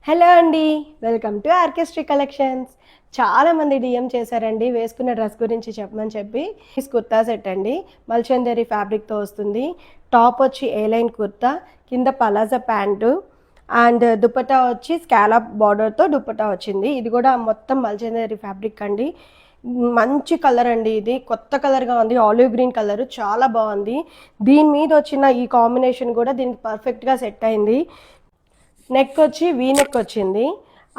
Hello అండి, welcome to ఆర్కెస్ట్రీ collections. చాలామంది DM చేశారండి వేసుకున్న డ్రెస్ గురించి చెప్పమని చెప్పి. కుర్తా సెట్ అండి, మల్చందరి ఫ్యాబ్రిక్తో వస్తుంది. టాప్ వచ్చి ఏ లైన్ కుర్తా, కింద పలాజా ప్యాంటు అండ్ దుపట్టా వచ్చి స్కాలప్ బార్డర్తో దుపట్టా వచ్చింది. ఇది కూడా మొత్తం మల్చందరి ఫ్యాబ్రిక్ అండి. మంచి కలర్ అండి, ఇది కొత్త కలర్గా ఉంది. ఆలివ్ గ్రీన్ కలర్ చాలా బాగుంది. దీని మీద వచ్చిన ఈ కాంబినేషన్ కూడా దీనికి పర్ఫెక్ట్గా సెట్ అయింది. నెక్ వచ్చి వీ నెక్ వచ్చింది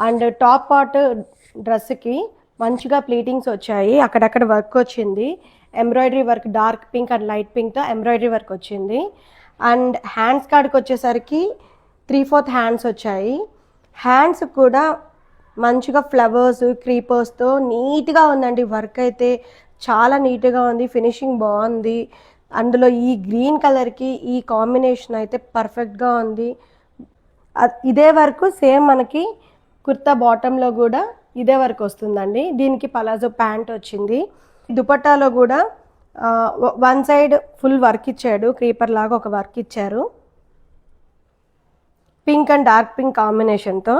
అండ్ టాప్ పార్ట్ డ్రెస్కి మంచిగా ప్లీటింగ్స్ వచ్చాయి. అక్కడక్కడ వర్క్ వచ్చింది, embroidery work, dark pink and light పింక్తో ఎంబ్రాయిడరీ వర్క్ వచ్చింది. అండ్ హ్యాండ్స్ కాడికి వచ్చేసరికి 3/4 హ్యాండ్స్ వచ్చాయి. హ్యాండ్స్ కూడా మంచిగా ఫ్లవర్స్ క్రీపర్స్తో నీట్గా ఉందండి. వర్క్ అయితే చాలా నీట్గా ఉంది, ఫినిషింగ్ బాగుంది. అందులో ఈ గ్రీన్ కలర్కి ఈ కాంబినేషన్ అయితే పర్ఫెక్ట్గా ఉంది. ఇదే వరకు సేమ్ మనకి కుర్తా బాటంలో కూడా ఇదే వరకు వస్తుందండి. దీనికి పలాజో ప్యాంట్ వచ్చింది. దుపట్టాలో కూడా వన్ సైడ్ ఫుల్ వర్క్ ఇచ్చాడు, క్రీపర్ లాగా ఒక వర్క్ ఇచ్చారు, పింక్ అండ్ డార్క్ పింక్ కాంబినేషన్తో.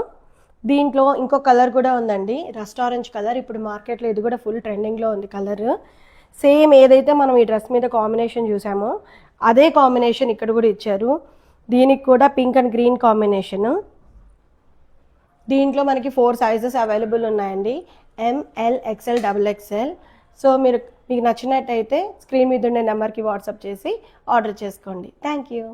దీంట్లో ఇంకో కలర్ కూడా ఉందండి, రస్ట్ ఆరెంజ్ కలర్. ఇప్పుడు మార్కెట్లో ఇది కూడా ఫుల్ ట్రెండింగ్లో ఉంది కలర్. సేమ్ ఏదైతే మనం ఈ డ్రెస్ మీద కాంబినేషన్ చూసామో అదే కాంబినేషన్ ఇక్కడ కూడా ఇచ్చారు. దీనికి కూడా పింక్ అండ్ గ్రీన్ కాంబినేషను. దీంట్లో మనకి 4 సైజెస్ అవైలబుల్ ఉన్నాయండి, ML, XL, XXL. సో మీకు నచ్చినట్టయితే స్క్రీన్ మీద ఉండే నెంబర్కి వాట్సాప్ చేసి ఆర్డర్ చేసుకోండి. Thank you.